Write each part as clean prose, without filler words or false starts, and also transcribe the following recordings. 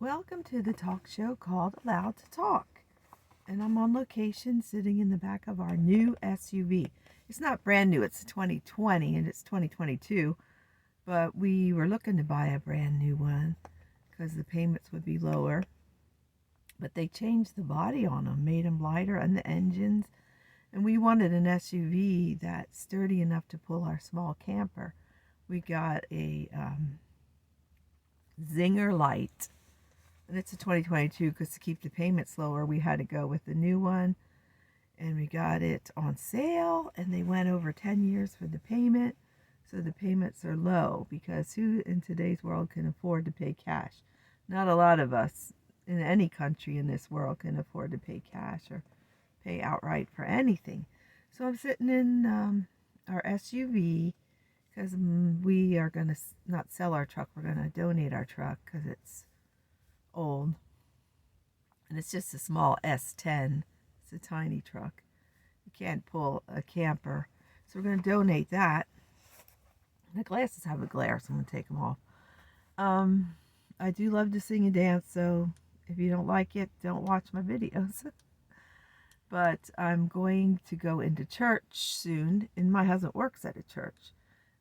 Welcome to the talk show called Allowed to Talk. And I'm on location sitting in the back of our new SUV. It's not brand new, it's 2020 and it's 2022. But we were looking to buy a brand new one because the payments would be lower. But they changed the body on them, made them lighter and the engines. And we wanted an SUV that's sturdy enough to pull our small camper. We got a Zinger Light. And it's a 2022 because to keep the payments lower, we had to go with the new one. And we got it on sale, and they went over 10 years for the payment. So the payments are low because who in today's world can afford to pay cash? Not a lot of us in any country in this world can afford to pay cash or pay outright for anything. So I'm sitting in our SUV because we are going to not sell our truck. We're going to donate our truck because it's old, and it's just a small S10. It's a tiny truck. You can't pull a camper, so we're going to donate that. The glasses have a glare, so I'm going to take them off. I do love to sing and dance, so if you don't like it, don't watch my videos. But I'm going to go into church soon, and my husband works at a church,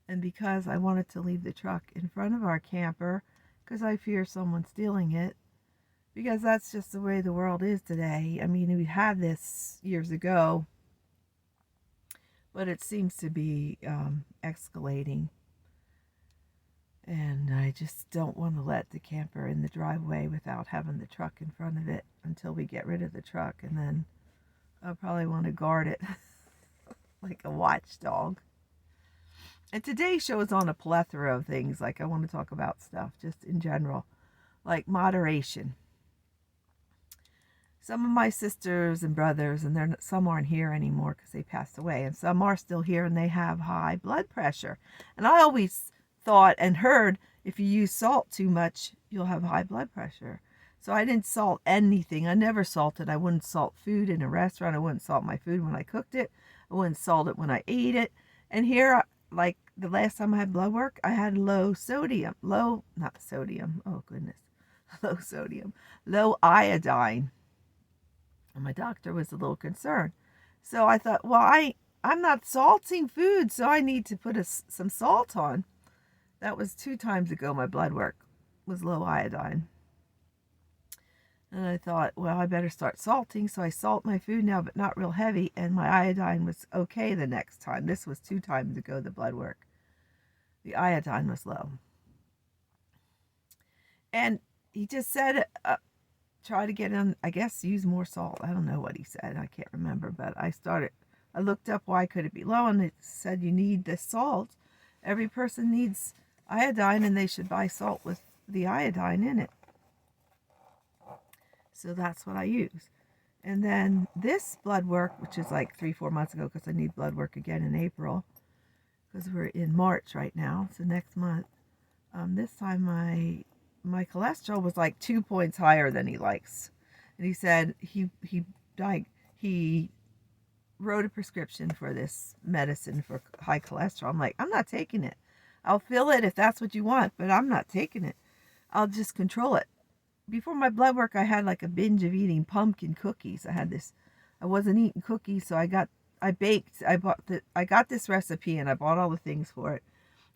and because I wanted to leave the truck in front of our camper because I fear someone stealing it, because that's just the way the world is today. I mean, we had this years ago, but it seems to be escalating. And I just don't want to let the camper in the driveway without having the truck in front of it until we get rid of the truck. And then I'll probably want to guard it like a watchdog. And today's show is on a plethora of things. Like, I want to talk about stuff just in general, like moderation. Some of my sisters and brothers, and some aren't here anymore because they passed away, and some are still here and they have high blood pressure. And I always thought and heard if you use salt too much, you'll have high blood pressure. So I didn't salt anything. I never salted. I wouldn't salt food in a restaurant. I wouldn't salt my food when I cooked it. I wouldn't salt it when I ate it. And here, like the last time I had blood work, I had low sodium. Low iodine. And my doctor was a little concerned. So I thought, well, I'm not salting food, so I need to put some salt on. That was 2 times ago my blood work was low iodine. And I thought, well, I better start salting. So I salt my food now, but not real heavy. And my iodine was okay the next time. This was 2 times ago, the blood work. The iodine was low. And he just said, try to get in, I guess, use more salt. I don't know what he said. I can't remember. But I looked up why could it be low, and it said you need the salt. Every person needs iodine, and they should buy salt with the iodine in it. So that's what I use. And then this blood work, which is like 3-4 months ago, because I need blood work again in April, because we're in March right now, so next month. This time my cholesterol was like 2 points higher than he likes. And he said he wrote a prescription for this medicine for high cholesterol. I'm like, I'm not taking it. I'll fill it if that's what you want, but I'm not taking it. I'll just control it. Before my blood work, I had like a binge of eating pumpkin cookies. I wasn't eating cookies, so I got this recipe, and I bought all the things for it.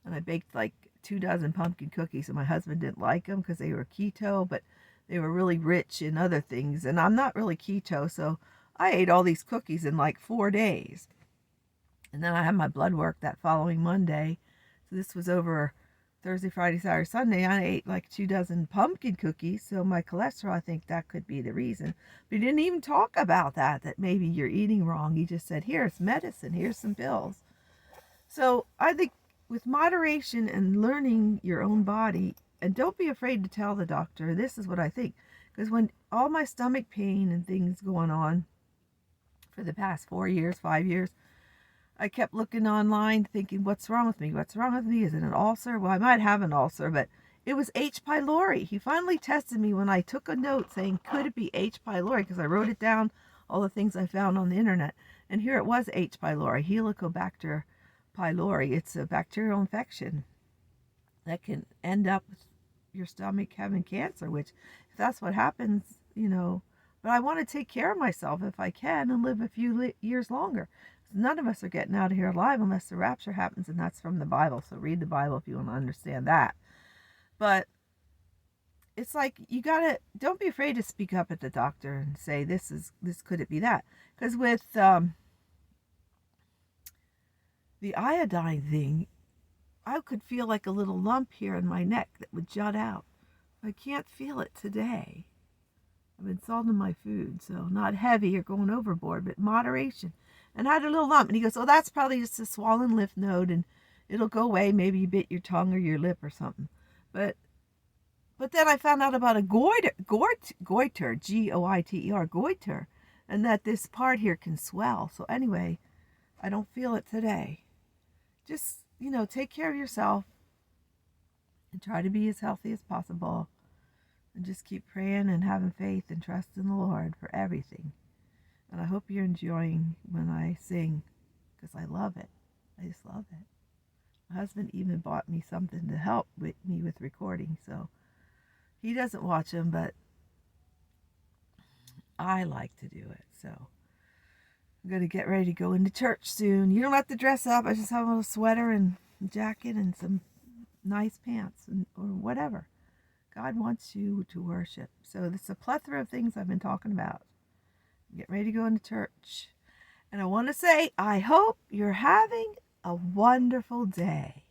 And I baked like 2 dozen pumpkin cookies, and my husband didn't like them because they were keto, but they were really rich in other things. And I'm not really keto, so I ate all these cookies in like 4 days. And then I had my blood work that following Monday. So this was over Thursday, Friday, Saturday, Sunday. I ate like 2 dozen pumpkin cookies. So my cholesterol, I think that could be the reason. But he didn't even talk about that maybe you're eating wrong. He just said, here's medicine, here's some pills. So I think with moderation and learning your own body, and don't be afraid to tell the doctor, this is what I think. Because when all my stomach pain and things going on for the past 4 years, 5 years, I kept looking online thinking, what's wrong with me? What's wrong with me? Is it an ulcer? Well, I might have an ulcer, but it was H. pylori. He finally tested me when I took a note saying, could it be H. pylori? Because I wrote it down, all the things I found on the internet. And here it was H. pylori, Helicobacter pylori. It's a bacterial infection that can end up with your stomach having cancer, which if that's what happens, but I want to take care of myself if I can and live a few years longer. None of us are getting out of here alive unless the rapture happens, and that's from the Bible. So read the Bible if you want to understand that. But it's like don't be afraid to speak up at the doctor and say this could it be that? Because with the iodine thing, I could feel like a little lump here in my neck that would jut out. I can't feel it today. I've been salting my food, so not heavy or going overboard, but moderation. And I had a little lump, and he goes, "Oh, that's probably just a swollen lymph node, and it'll go away. Maybe you bit your tongue or your lip or something." But then I found out about a goiter, Goiter, goiter, and that this part here can swell. So anyway, I don't feel it today. Just, take care of yourself and try to be as healthy as possible. And just keep praying and having faith and trust in the Lord for everything. And I hope you're enjoying when I sing, because I love it. I just love it. My husband even bought me something to help me with recording, so he doesn't watch them, but I like to do it. So I'm going to get ready to go into church soon. You don't have to dress up. I just have a little sweater and jacket and some nice pants or whatever. God wants you to worship. So it's a plethora of things I've been talking about. Get ready to go into church. And I want to say, I hope you're having a wonderful day.